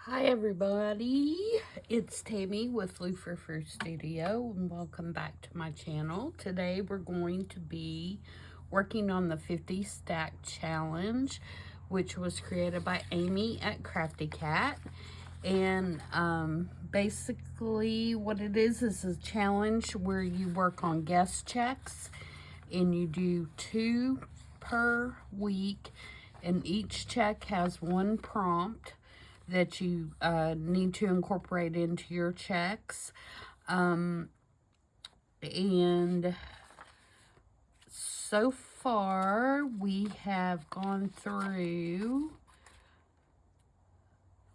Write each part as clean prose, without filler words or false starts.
Hi everybody, it's Tammy with Frou-frou Studio and welcome back to my channel. Today we're going to be working on the 50 stack challenge, which was created by Amy at Craftycat. And basically what it is a challenge where you work on guest checks and you do 2 per week, and each check has one prompt that you need to incorporate into your checks. And so far we have gone through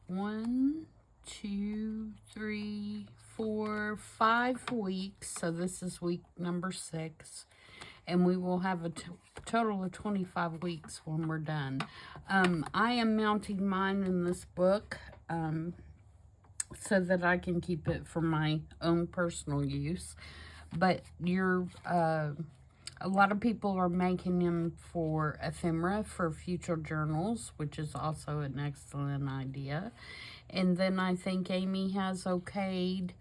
1, 2, 3, 4, 5 weeks. So this is week number 6. And we will have a total of 25 weeks when we're done. I am mounting mine in this book so that I can keep it for my own personal use. But a lot of people are making them for ephemera for future journals, which is also an excellent idea. And then I think Amy has okayed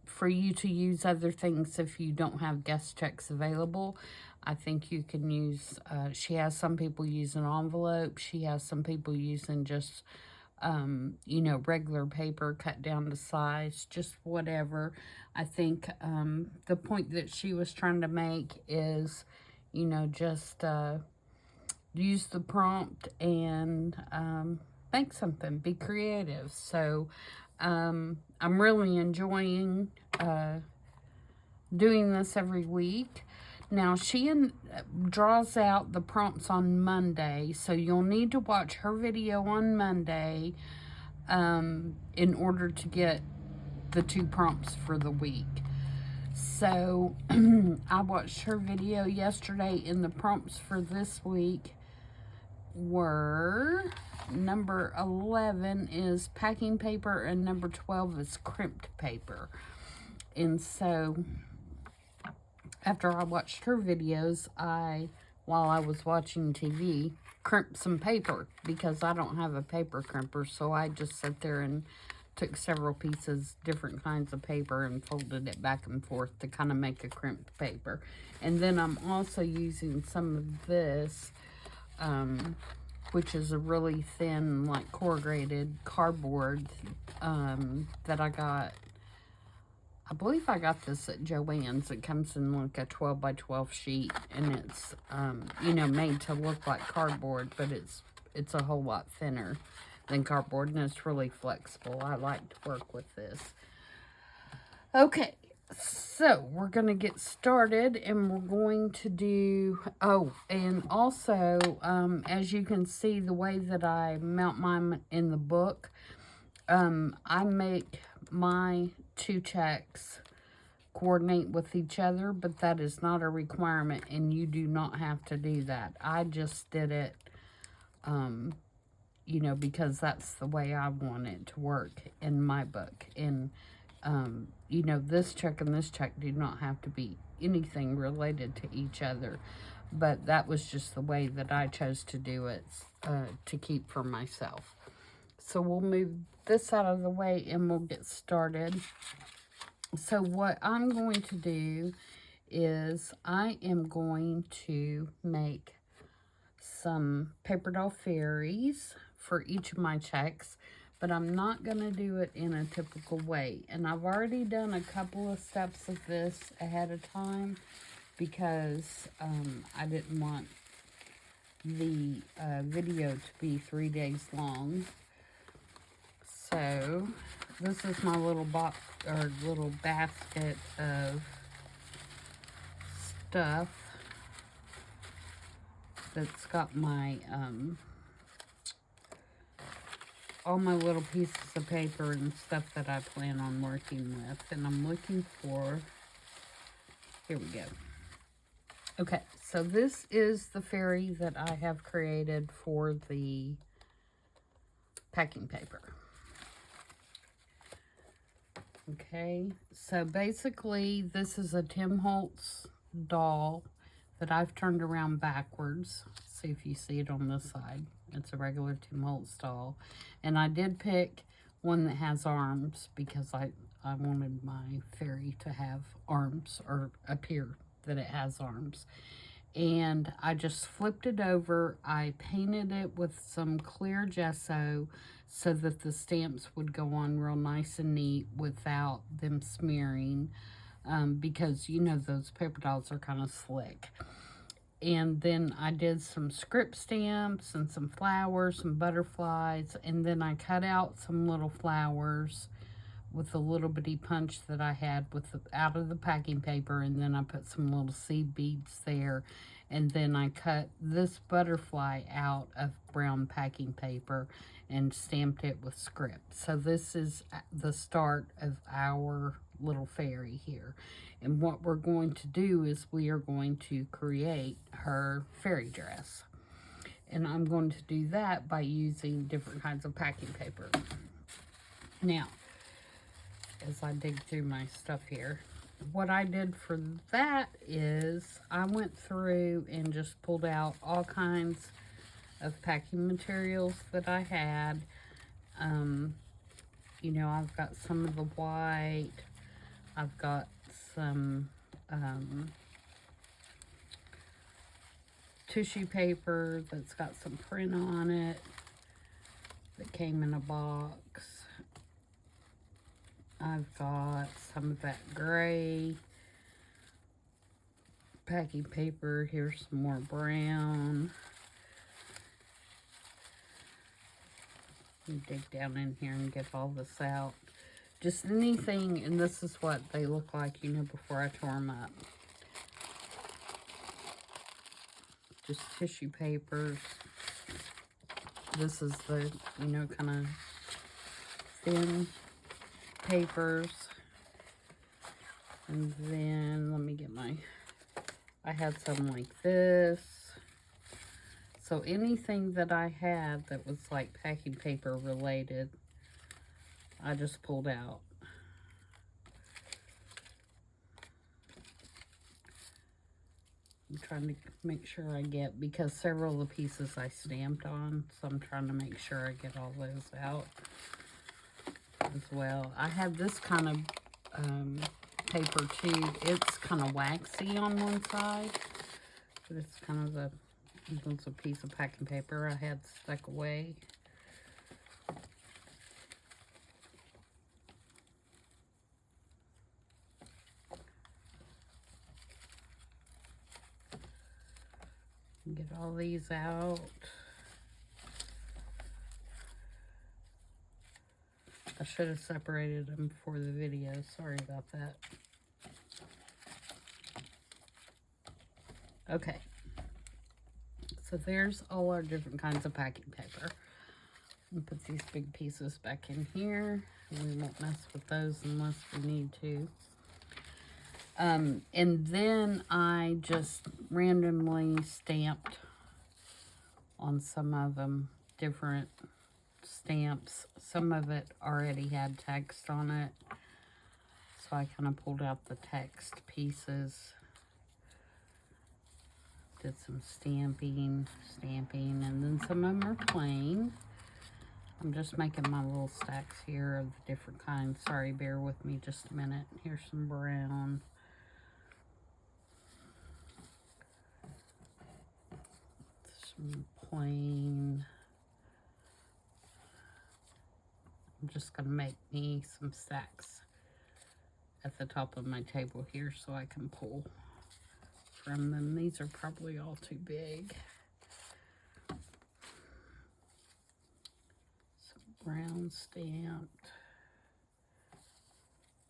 for you to use other things if you don't have guest checks available. I think you can use, she has some people using envelope. She has some people using just, you know, regular paper cut down to size, just whatever. I think the point that she was trying to make is, you know, just use the prompt and make something, be creative. So I'm really enjoying doing this every week. Now, she draws out the prompts on Monday, so you'll need to watch her video on Monday in order to get the 2 prompts for the week. So I watched her video yesterday, and the prompts for this week were number 11 is packing paper and number 12 is crimped paper. And so after I watched her videos, while I was watching TV, crimped some paper because I don't have a paper crimper. So I just sat there and took several pieces, different kinds of paper, and folded it back and forth to kind of make a crimped paper. And then I'm also using some of this, which is a really thin, like corrugated cardboard that I got. I believe I got this at Joann's. It comes in like a 12 by 12 sheet, and it's, you know, made to look like cardboard, but it's a whole lot thinner than cardboard, and it's really flexible. I like to work with this. Okay, so we're going to get started, and we're going to do, oh, and also, as you can see, the way that I mount mine in the book, I make my 2 checks coordinate with each other, but that is not a requirement, and you do not have to do that. I just did it, you know, because that's the way I want it to work in my book. And, you know, this check and this check do not have to be anything related to each other, but that was just the way that I chose to do it, to keep for myself. So we'll move this out of the way and we'll get started. So what I'm going to do is I am going to make some paper doll fairies for each of my checks, but I'm not going to do it in a typical way. And I've already done a couple of steps of this ahead of time because I didn't want the video to be 3 days long. So this is my little box or little basket of stuff that's got my all my little pieces of paper and stuff that I plan on working with. And I'm looking for, here we go. Okay, so this is the fairy that I have created for the packing paper. Okay, so basically this is a Tim Holtz doll that I've turned around backwards. See if you see it on this side. It's a regular Tim Holtz doll. And I did pick one that has arms because I wanted my fairy to have arms, or appear that it has arms. And I just flipped it over. I painted it with some clear gesso so that the stamps would go on real nice and neat without them smearing, because you know those paper dolls are kind of slick. And then I did some script stamps and some flowers, some butterflies, and then I cut out some little flowers with a little bitty punch that I had out of the packing paper, and then I put some little seed beads there, and then I cut this butterfly out of brown packing paper and stamped it with script. So this is the start of our little fairy here. And what we're going to do is we are going to create her fairy dress. And I'm going to do that by using different kinds of packing paper. Now, as I dig through my stuff here, what I did for that is I went through and just pulled out all kinds of packing materials that I had. You know, I've got some of the white. I've got some tissue paper that's got some print on it that came in a box. I've got some of that gray packing paper. Here's some more brown. You dig down in here and get all this out. Just anything, and this is what they look like, you know, before I tore them up. Just tissue papers. This is the, you know, kind of thin papers. And then, let me get I had some like this. So anything that I had that was like packing paper related, I just pulled out. I'm trying to make sure I get, because several of the pieces I stamped on, so I'm trying to make sure I get all those out as well. I have this kind of paper too. It's kind of waxy on one side, but it's kind of it's a piece of packing paper I had stuck away. Get all these out. I should have separated them before the video. Sorry about that. Okay. So there's all our different kinds of packing paper. I'll put these big pieces back in here. We won't mess with those unless we need to. And then I just randomly stamped on some of them, different stamps. Some of it already had text on it, so I kind of pulled out the text pieces. Did some stamping, and then some of them are plain. I'm just making my little stacks here of the different kinds. Sorry, bear with me just a minute. Here's some brown. Some plain. I'm just going to make me some stacks at the top of my table here so I can pull from them. These are probably all too big. Some brown stamped.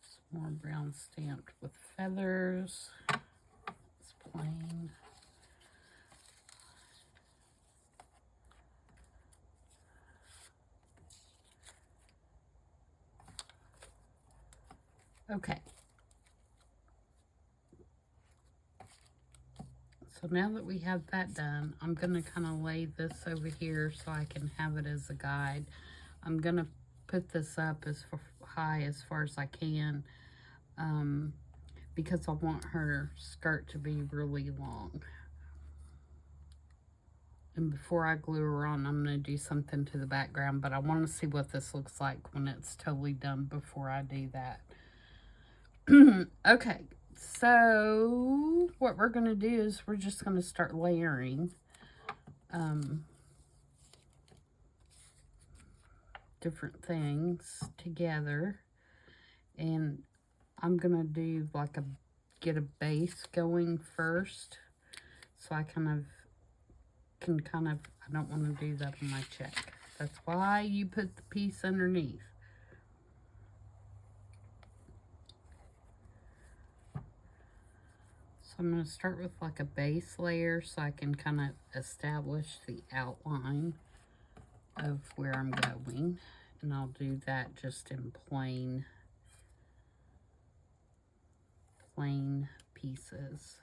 Some more brown stamped with feathers. It's plain. Okay. So now that we have that done, I'm going to kind of lay this over here so I can have it as a guide. I'm going to put this up as high as far as I can, because I want her skirt to be really long. And before I glue her on, I'm going to do something to the background, but I want to see what this looks like when it's totally done before I do that. Okay, so what we're going to do is we're just going to start layering different things together. And I'm going to do like get a base going first. So I can I don't want to do that on my check. That's why you put the piece underneath. So I'm going to start with like a base layer so I can kind of establish the outline of where I'm going. And I'll do that just in plain pieces.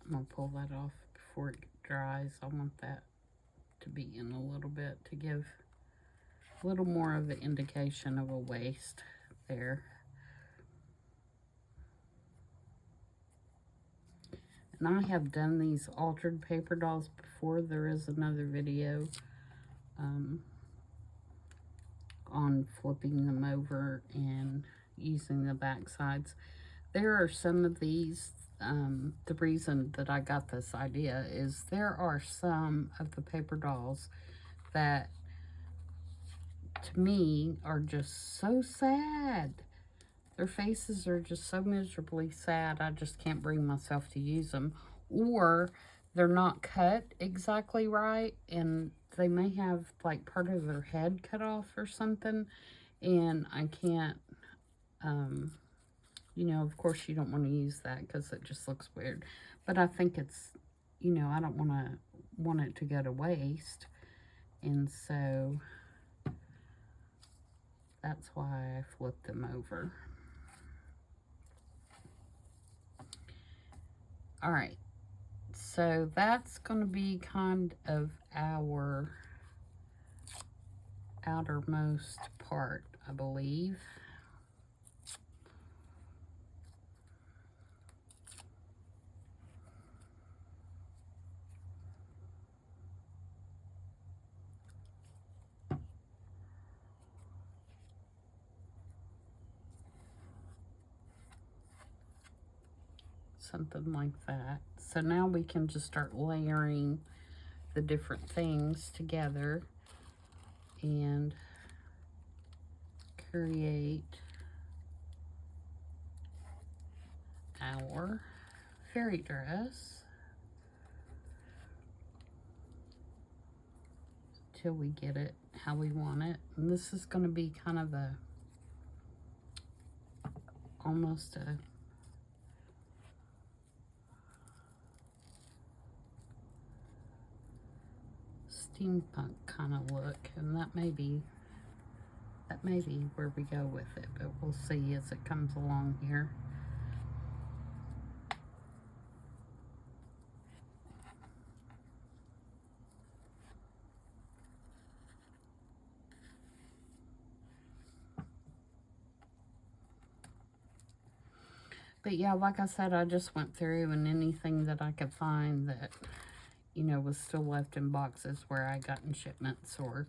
I'm going to pull that off before it dries. I want that to be in a little bit to give a little more of an indication of a waist there. And I have done these altered paper dolls before. There is another video on flipping them over and using the back sides. There are some of these, the reason that I got this idea is there are some of the paper dolls that to me are just so sad. Their faces are just so miserably sad, I just can't bring myself to use them. Or they're not cut exactly right, and they may have like part of their head cut off or something, and I can't, you know, of course you don't want to use that because it just looks weird. But I think it's, you know, I don't want it to go to waste, and so that's why I flipped them over. All right, so that's going to be kind of our outermost part, I believe. Something like that. So now we can just start layering the different things together and create our fairy dress till we get it how we want it. And this is going to be kind of almost a steampunk kind of look, and that may be where we go with it, but we'll see as it comes along here. But yeah, like I said, I just went through, and anything that I could find that, you know, was still left in boxes where I got in shipments, or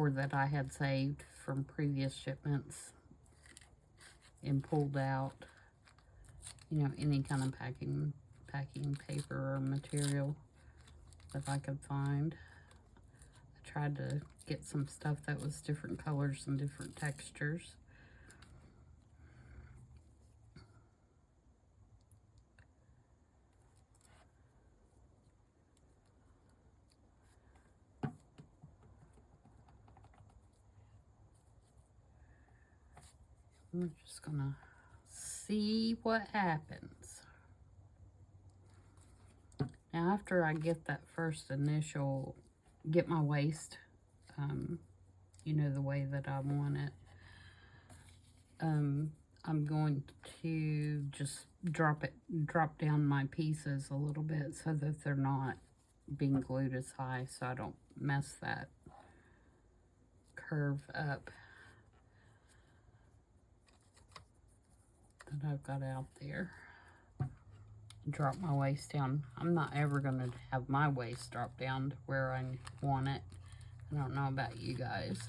that I had saved from previous shipments and pulled out, you know, any kind of packing paper or material that I could find. I tried to get some stuff that was different colors and different textures. We're just gonna see what happens. Now, after I get that first initial, get my waist, you know, the way that I want it, I'm going to just drop down my pieces a little bit so that they're not being glued as high, so I don't mess that curve up. that I've got out there. Drop my waist down. I'm not ever going to have my waist drop down to where I want it. I don't know about you guys.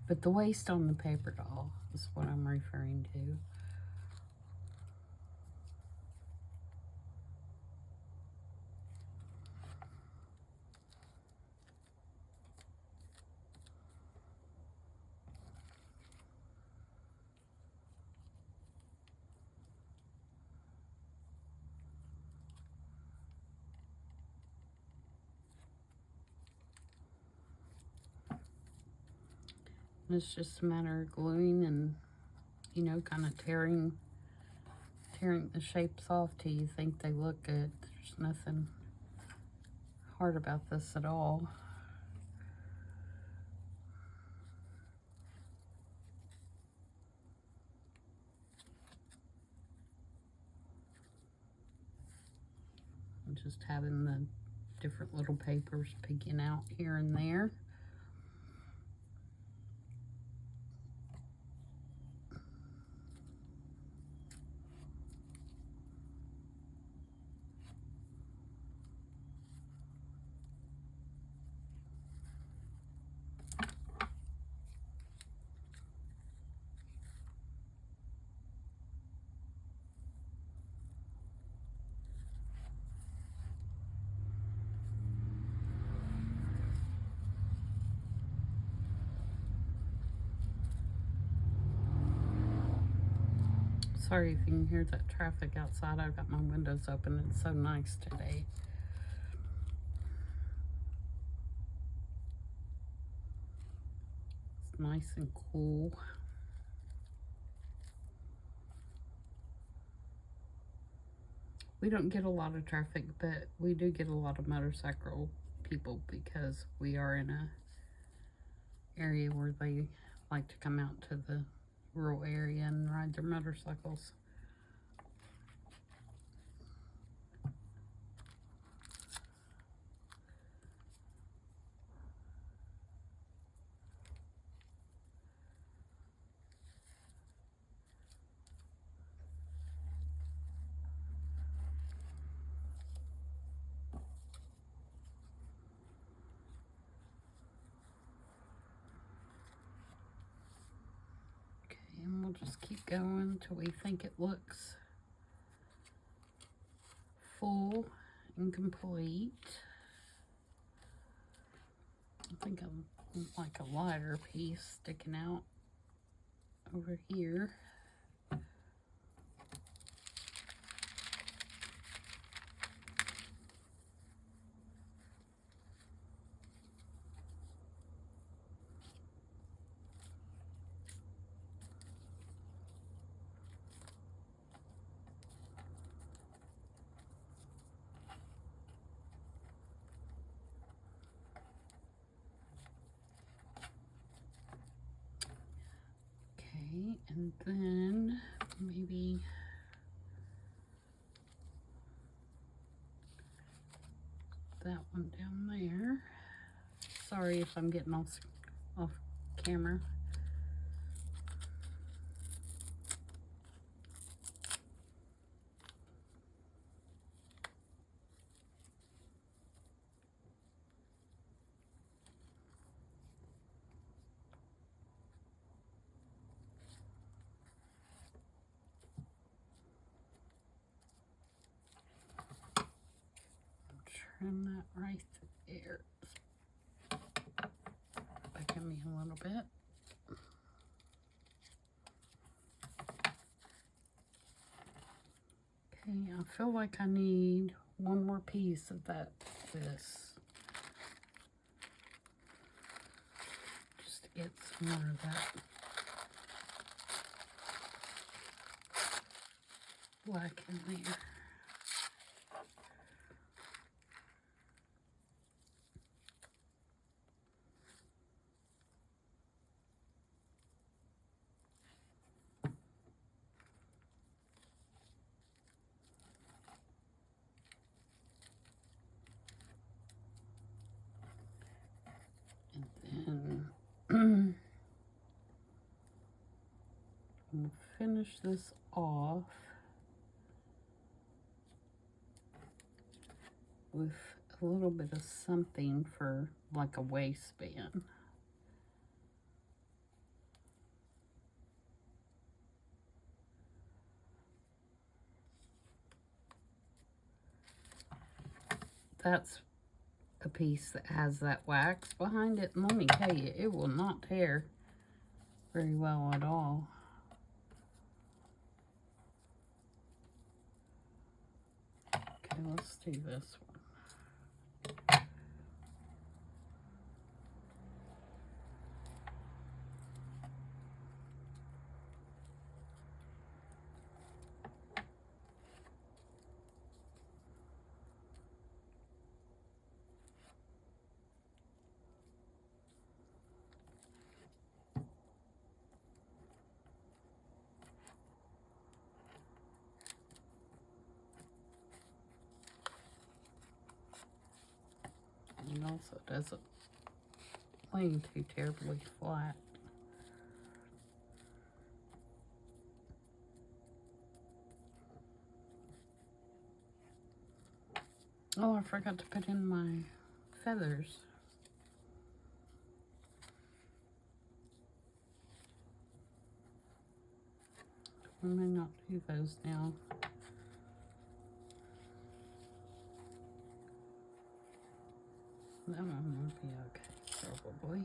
But the waist on the paper doll is what I'm referring to. It's just a matter of gluing and, you know, kind of tearing the shapes off till you think they look good. There's nothing hard about this at all. And just having the different little papers peeking out here and there. Sorry if you can hear that traffic outside. I've got my windows open. It's so nice today. It's nice and cool. We don't get a lot of traffic, but we do get a lot of motorcycle people because we are in a area where they like to come out to the rural area and ride their motorcycles. And we'll just keep going till we think it looks full and complete. I think I'm like a lighter piece sticking out over here. And then maybe that one down there. Sorry if I'm getting off camera. Trim that right there. Back at me a little bit. Okay, I feel like I need one more piece of this. Just to get some more of that black in there. I'm gonna finish this off with a little bit of something for like a waistband. That's a piece that has that wax behind it, and let me tell you, it will not tear very well at all. Okay, let's do this one. And also doesn't lay too terribly flat. Oh, I forgot to put in my feathers. I may not do those now. That one will be okay, probably.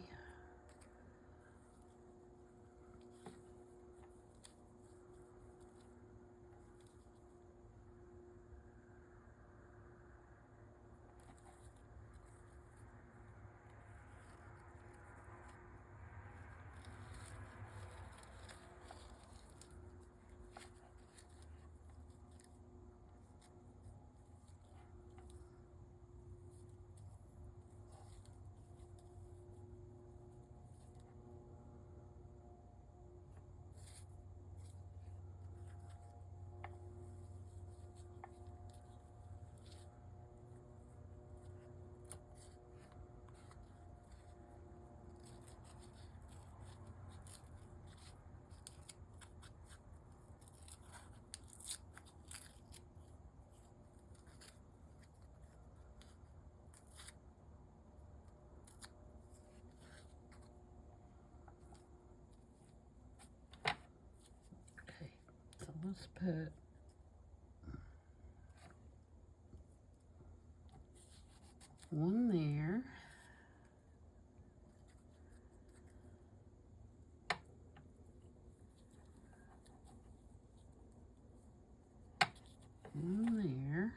Okay, so let's put one there. One there.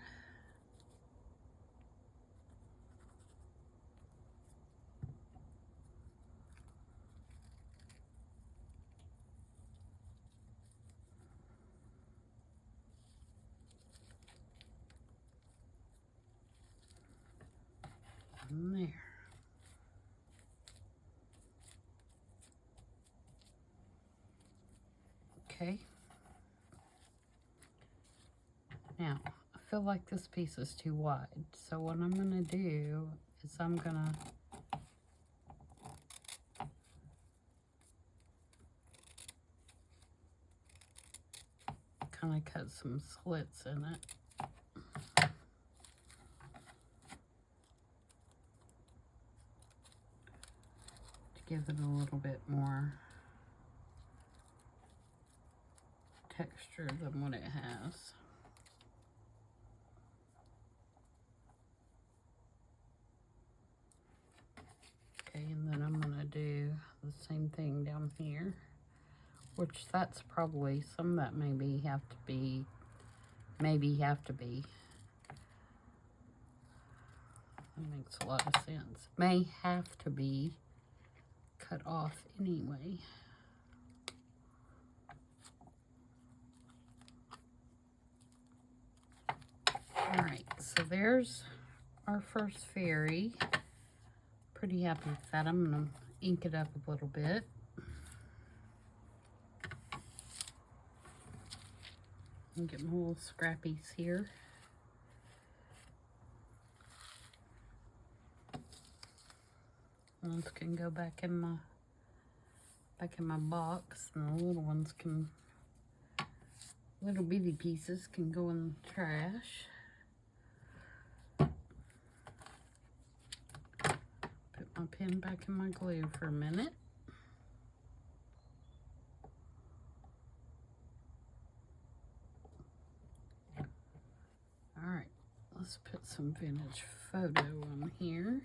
One there. Okay. Now, I feel like this piece is too wide. So what I'm going to do is I'm going to kind of cut some slits in it. To give it a little bit more texture than what it has. Okay, and then I'm gonna do the same thing down here, which that's probably, some of that maybe have to be, that makes a lot of sense. May have to be cut off anyway. All right, so there's our first fairy. Pretty happy with that. I'm gonna ink it up a little bit. And get my little scrappies here. Those can go back in my back in my box, and the little ones can, little bitty pieces can go in the trash. Put my pen back in my glue for a minute. Alright, let's put some vintage photo on here.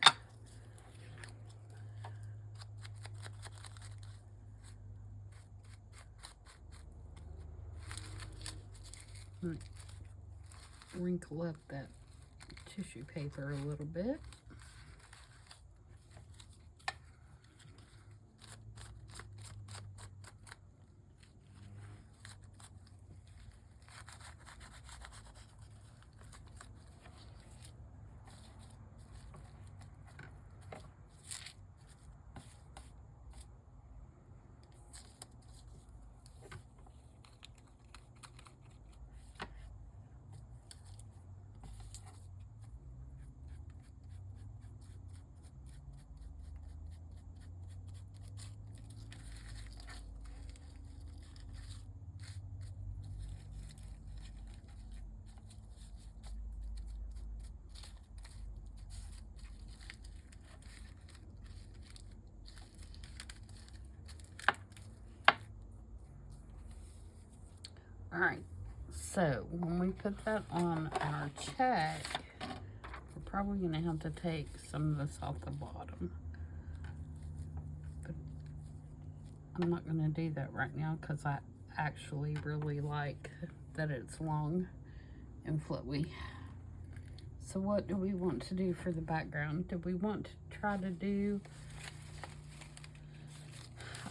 Wrinkle up that tissue paper a little bit. Alright, so when we put that on our check, we're probably going to have to take some of this off the bottom. But I'm not going to do that right now because I actually really like that it's long and flowy. So what do we want to do for the background? Do we want to try to do...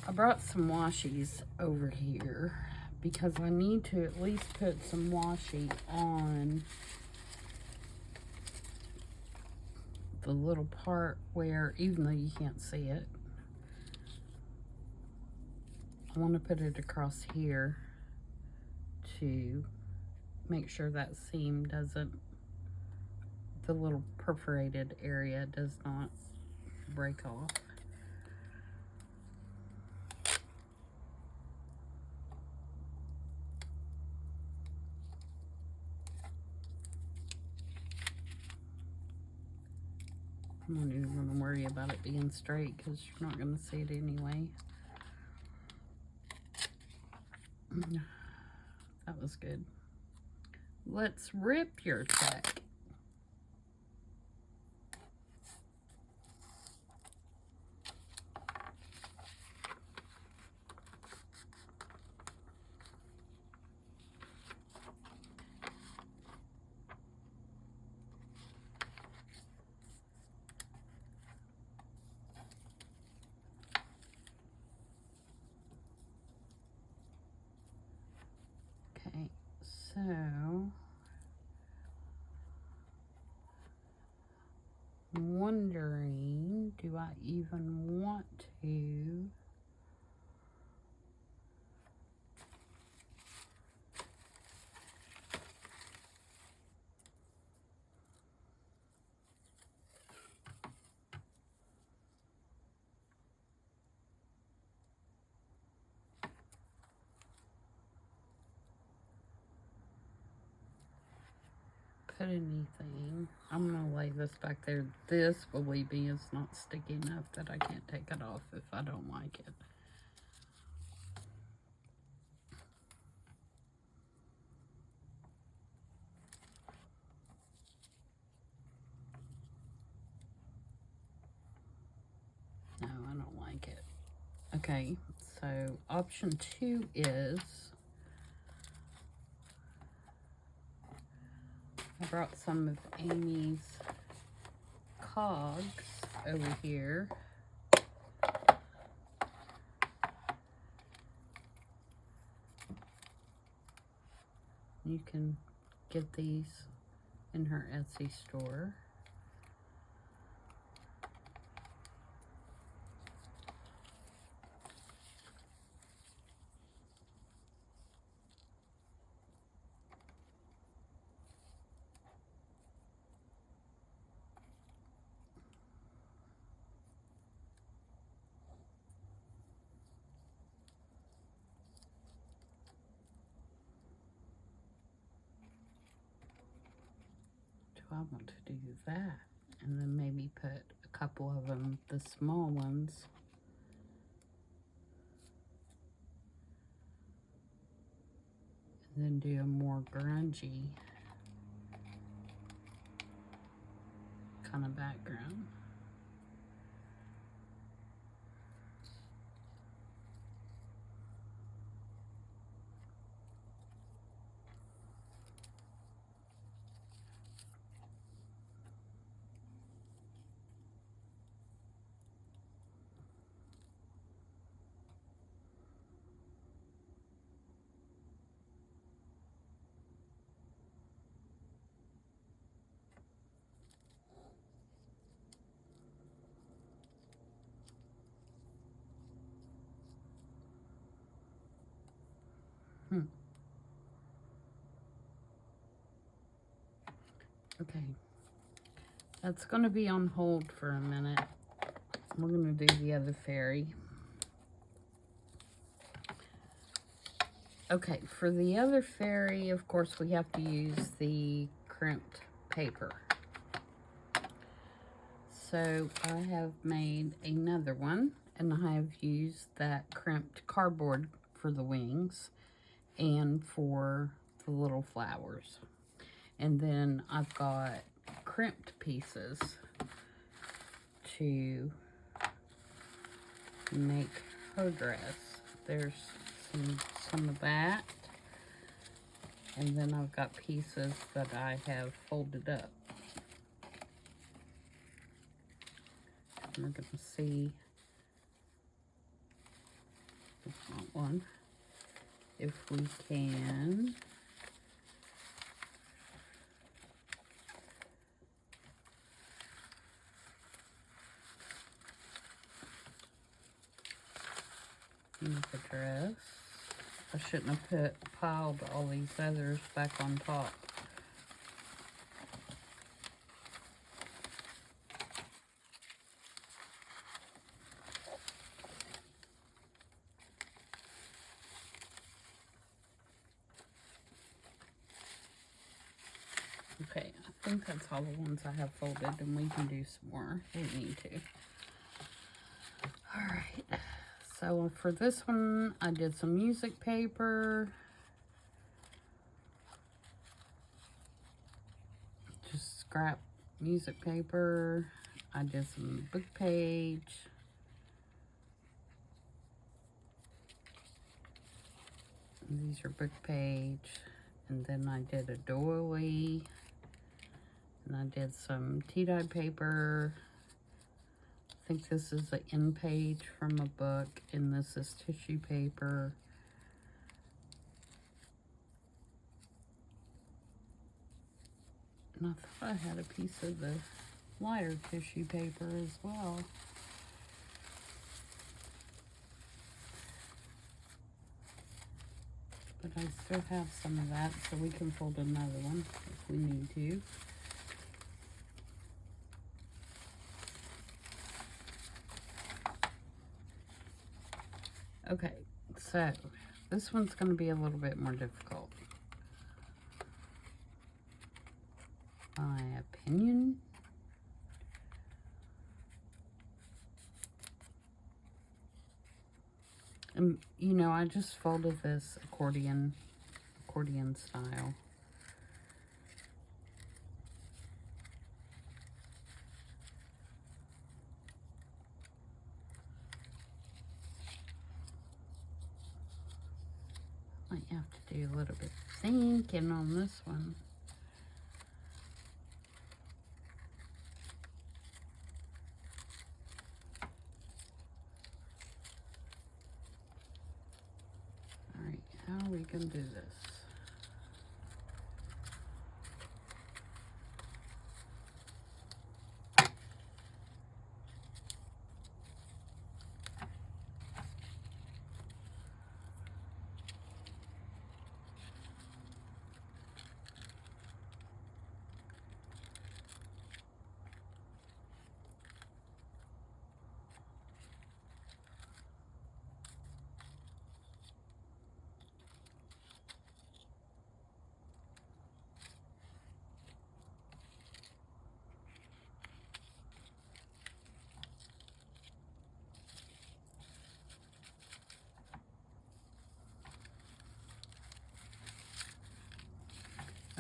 I brought some washies over here, because I need to at least put some washi on the little part where, even though you can't see it, I want to put it across here to make sure that seam doesn't, the little perforated area does not break off. I'm not even going to worry about it being straight because you're not going to see it anyway. That was good. Let's rip your check. Okay, so I'm wondering, do I even want to put anything? I'm going to lay this back there. This, believe me, is not sticky enough that I can't take it off if I don't like it. No, I don't like it. Okay, so option 2 is, I brought some of Amy's cogs over here. You can get these in her Etsy store. I want to do that. And then maybe put a couple of them, the small ones. And then do a more grungy kind of background. Okay, that's going to be on hold for a minute. We're going to do the other fairy. Okay, for the other fairy, of course, we have to use the crimped paper. So I have made another one, and I have used that crimped cardboard for the wings and for the little flowers. And then I've got crimped pieces to make her dress. There's some of that. And then I've got pieces that I have folded up. We're going to see one if we can make a dress. I shouldn't have piled all these others back on top. Okay, I think that's all the ones I have folded, and we can do some more if we need to. Alright, so for this one, I did some music paper. Just scrap music paper. I did some book page. These are book page. And then I did a doily. And I did some tea-dye paper. I think this is an end page from a book, and this is tissue paper. And I thought I had a piece of the lighter tissue paper as well. But I still have some of that, so we can fold another one if we need to. Okay, so this one's going to be a little bit more difficult. My opinion. And, you know, I just folded this accordion style. Might have to do a little bit of thinking on this one. Alright, how are we going to do this?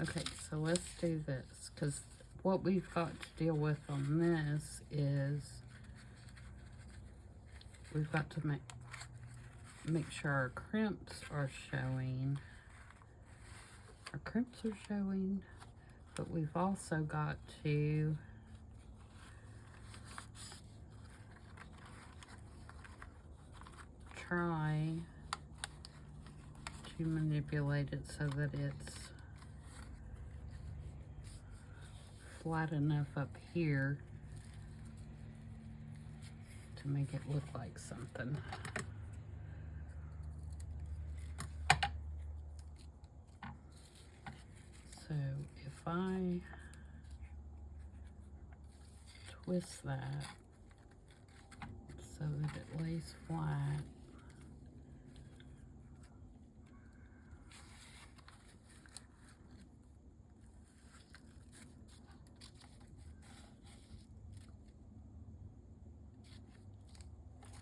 Okay, so let's do this, because what we've got to deal with on this is we've got to make sure our crimps are showing. Our crimps are showing, but we've also got to try to manipulate it so that it's flat enough up here to make it look like something. So if I twist that so that it lays flat,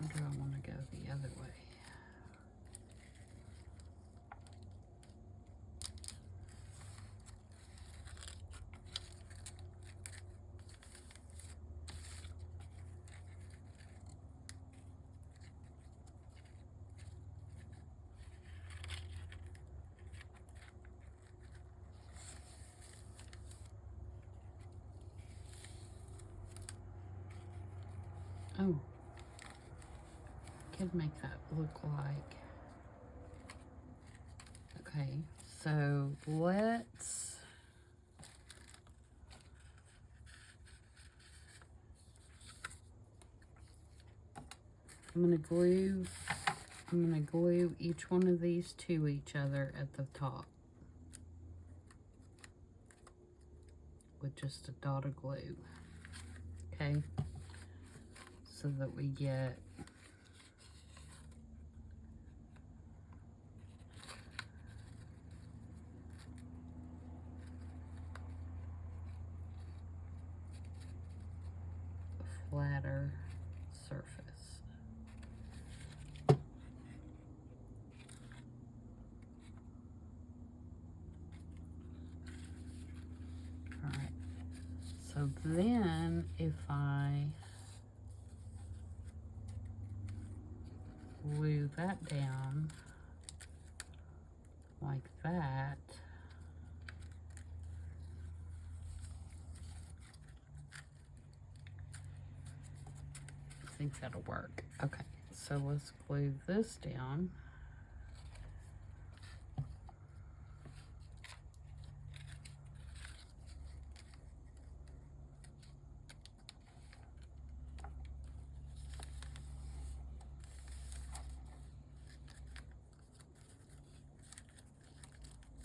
or do I want to go the other way? Oh, could make that look like. Okay, so let's I'm gonna glue each one of these to each other at the top with just a dot of glue. Okay, so that we get a flatter surface. Alright, so then if I glue that down like that, I think that'll work. Okay, so let's glue this down.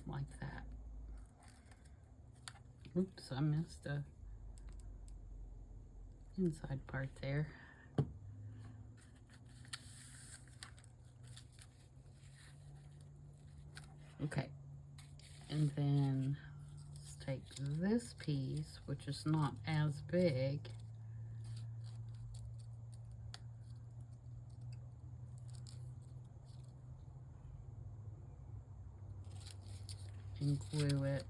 Like that. Oops, I missed a inside part there. Okay, and then let's take this piece, which is not as big, and glue it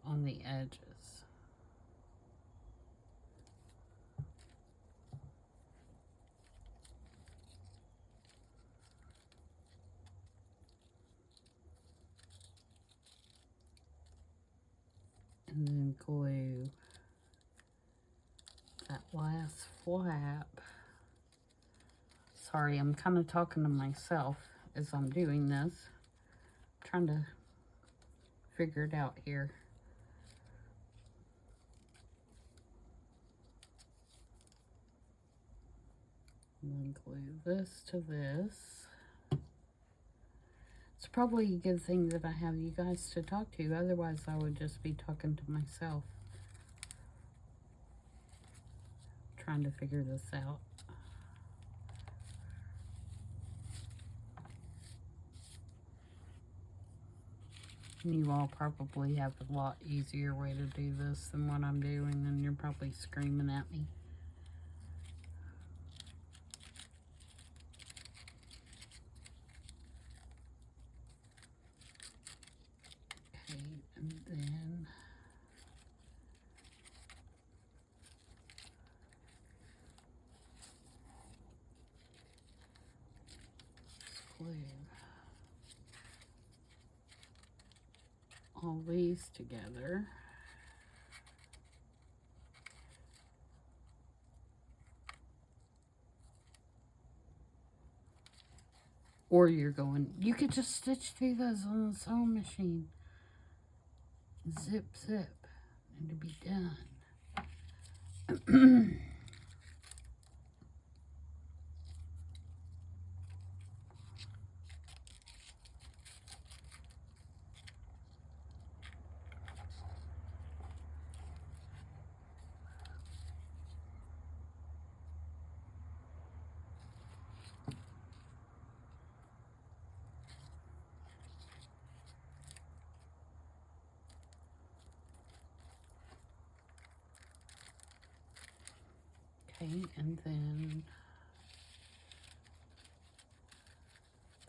on the edges. And then glue that last flap. Sorry, I'm kind of talking to myself as I'm doing this. I'm trying to figure it out here. And then glue this to this. It's probably a good thing that I have you guys to talk to, otherwise I would just be talking to myself, trying to figure this out. You all probably have a lot easier way to do this than what I'm doing, and you're probably screaming at me. glue all these together. Or you could just stitch through those on the sewing machine. Zip, zip. And to be done. Okay, and then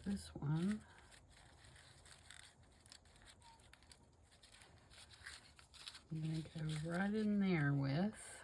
this one. I'm going to go right in there with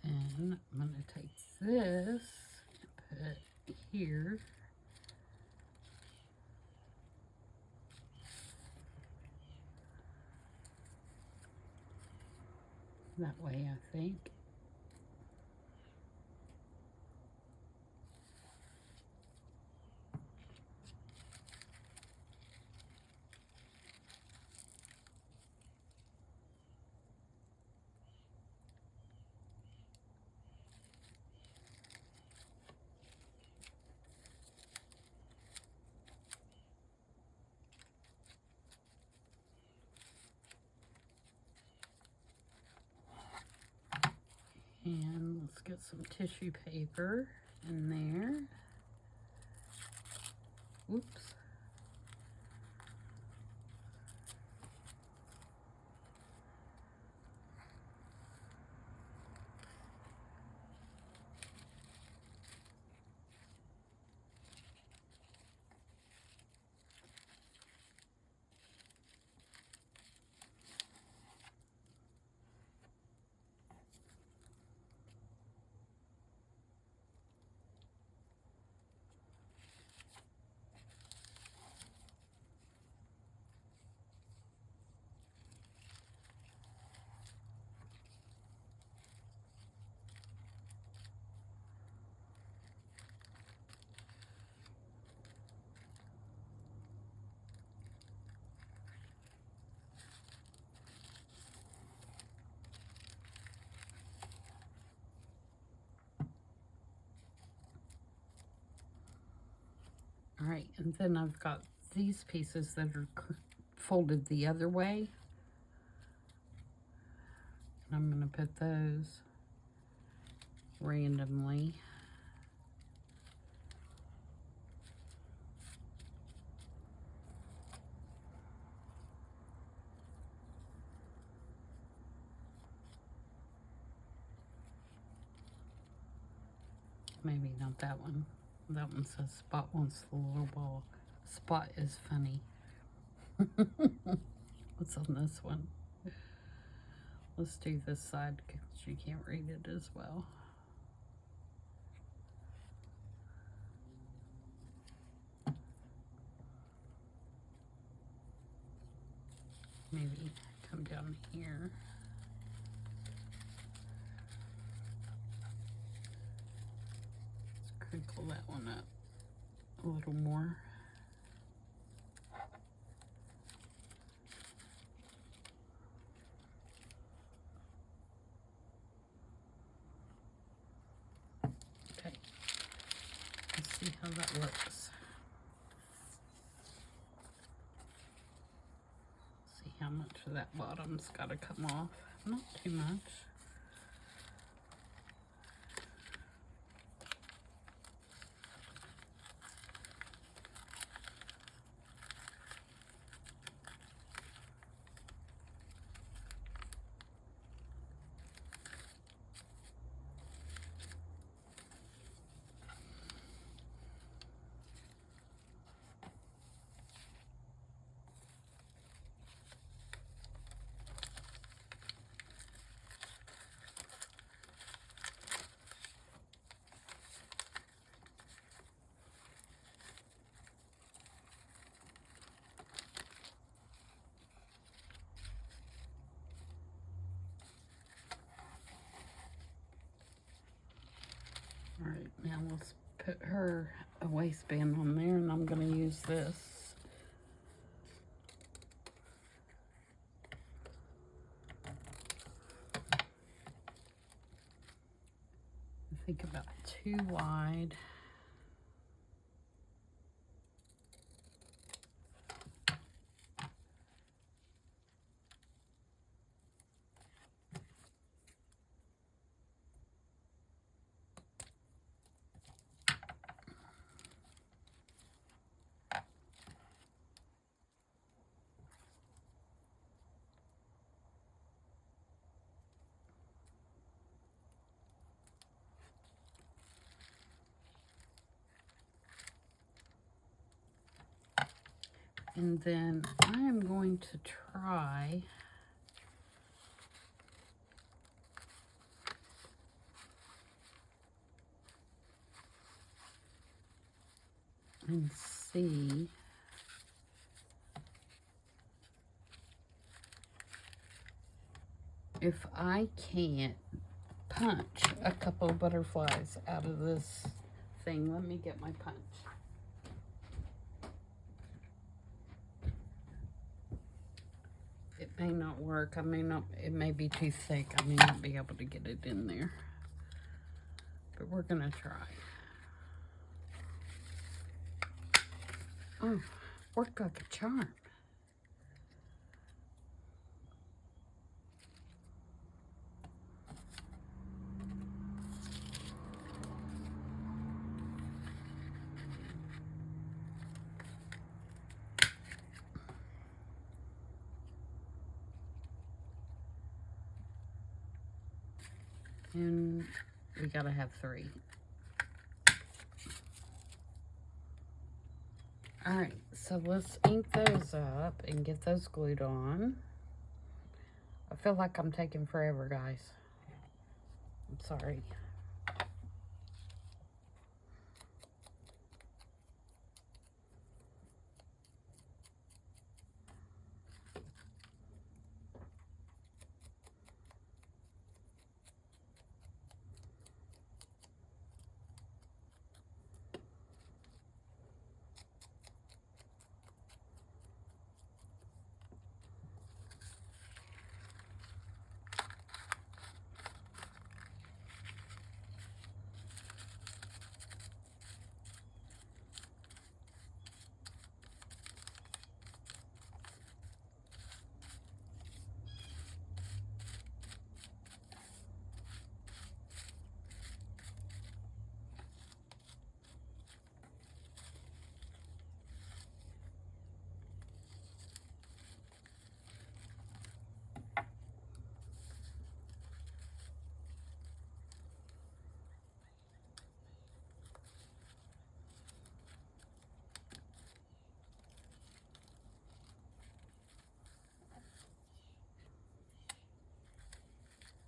and I'm going to take this and put here. That way, I think. And let's get some tissue paper in there. Whoops. All right, and then I've got these pieces that are folded the other way. And I'm going to put those randomly. Maybe not that one. That one says Spot wants the little ball. Spot is funny. What's on this one? Let's do this side because you can't read it as well. Maybe come down here. Let's crinkle that one up a little more. Okay, let's see how that looks. See how much of that bottom's got to come off. Not too much. Alright, now let's put her a waistband on there, and I'm going to use this. I think about 2 wide. And then I am going to try and see if I can't punch a couple of butterflies out of this thing. Let me get my punch. It may not work. It may be too thick. I may not be able to get it in there. But we're gonna try. Oh, worked like a charm. And we gotta have 3. All right, so let's ink those up and get those glued on. I feel like I'm taking forever, guys. I'm sorry.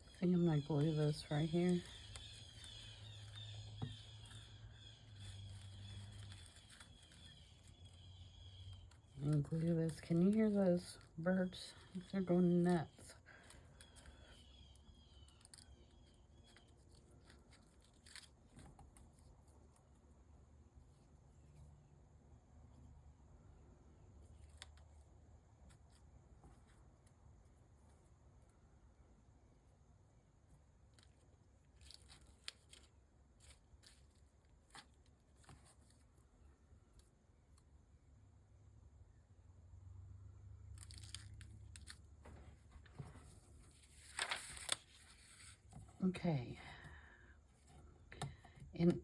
I think I'm gonna glue this right here. And glue this. Can you hear those birds? They're going nuts. Okay. And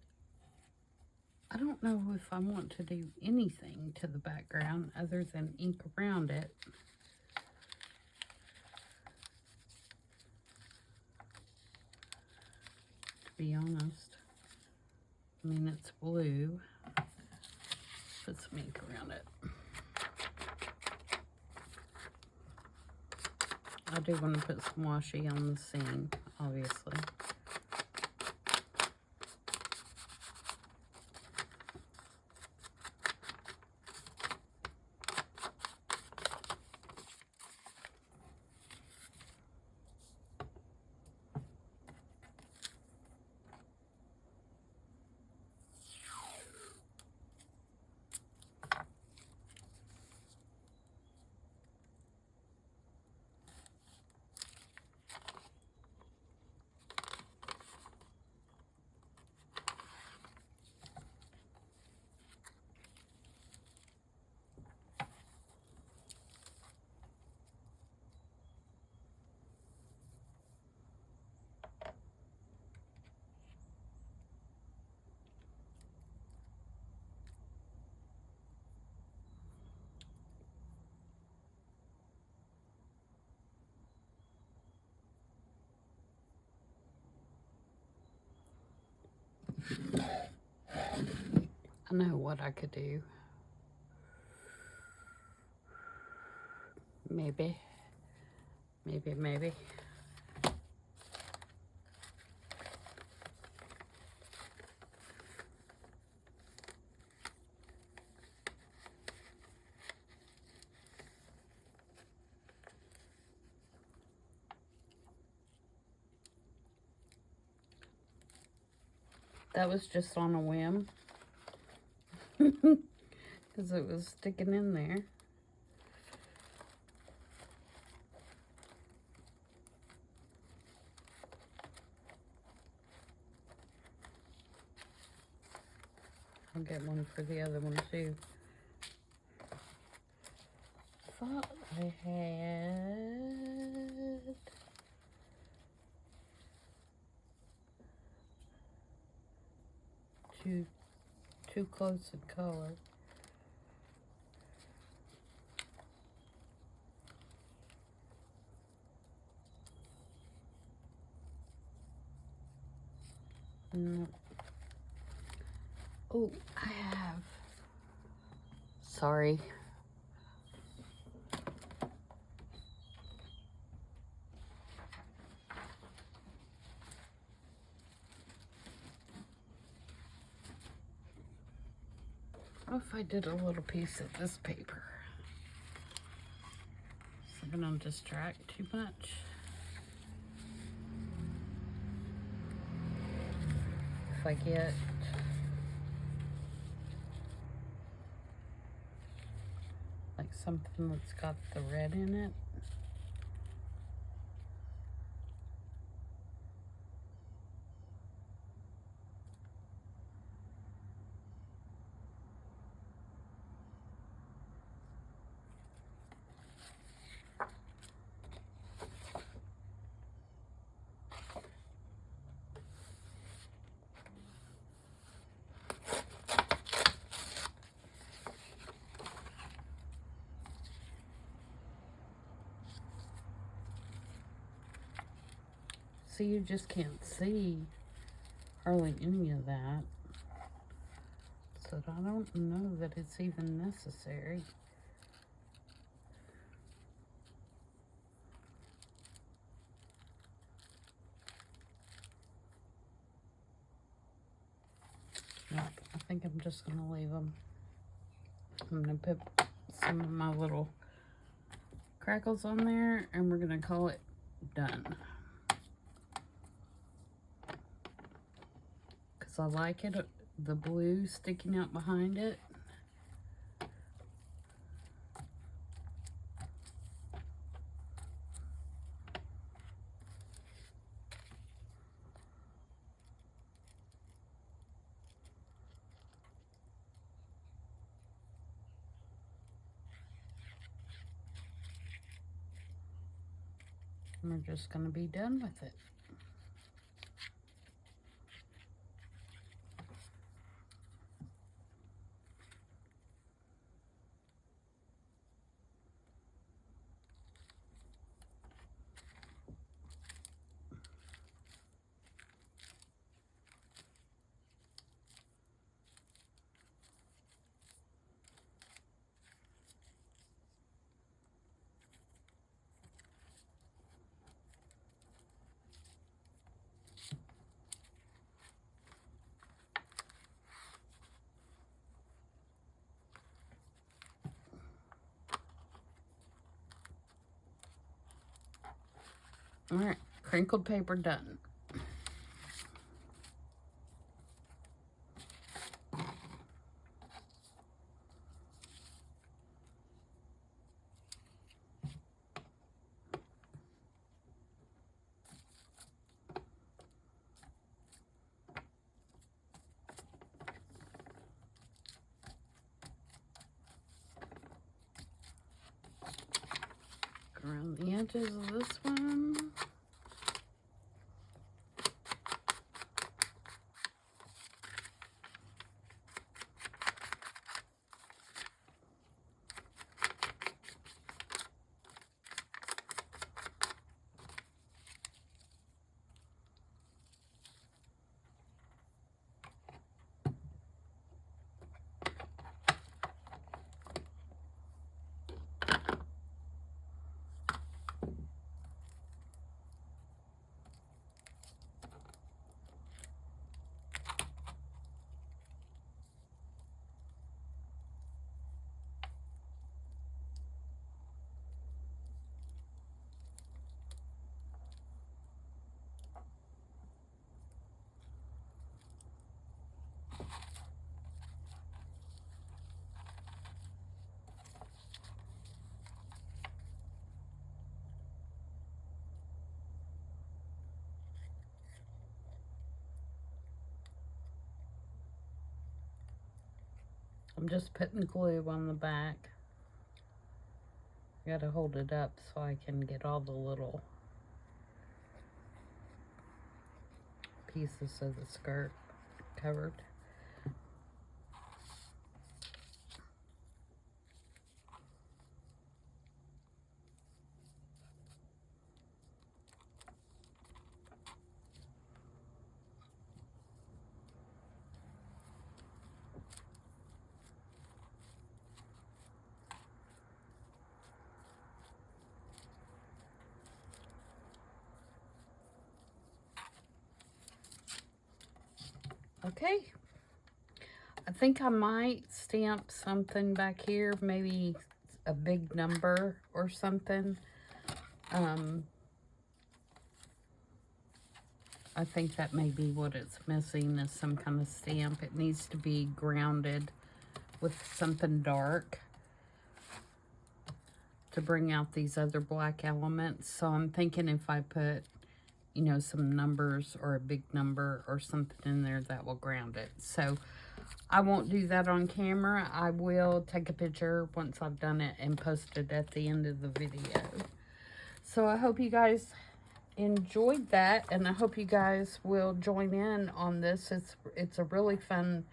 I don't know if I want to do anything to the background other than ink around it. To be honest. I mean, it's blue. Put some ink around it. I do want to put some washi on the seam, obviously. I know what I could do. Maybe. That was just on a whim. Because it was sticking in there. I'll get one for the other one too. Thought I had too close in color. No. Oh, I have. Sorry. What if I did a little piece of this paper? Is it gonna distract too much? If I get like something that's got the red in it. So you just can't see hardly any of that. So I don't know that it's even necessary. Nope, I think I'm just gonna leave them. I'm gonna put some of my little crackles on there and we're gonna call it done. Because I like it, the blue sticking out behind it. And we're just going to be done with it. Alright, crinkled paper done. Around the edges of this one. I'm just putting glue on the back. I gotta hold it up so I can get all the little pieces of the skirt covered. Okay, I think I might stamp something back here, maybe a big number or something. I think that may be what it's missing, is some kind of stamp. It needs to be grounded with something dark to bring out these other black elements. So I'm thinking if I put, you know, some numbers or a big number or something in there, that will ground it. So I won't do that on camera. I will take a picture once I've done it and post it at the end of the video. So I hope you guys enjoyed that, and I hope you guys will join in on this. It's a really fun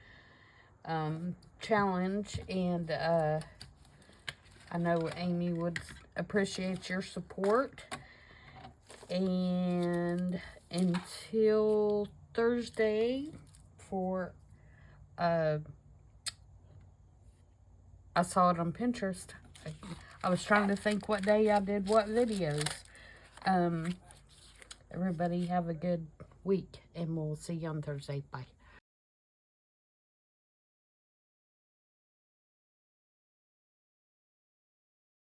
challenge, and I know Amy would appreciate your support. And until Thursday for I saw it on Pinterest. I was trying to think what day I did what videos. Everybody have a good week, and we'll see you on Thursday. Bye.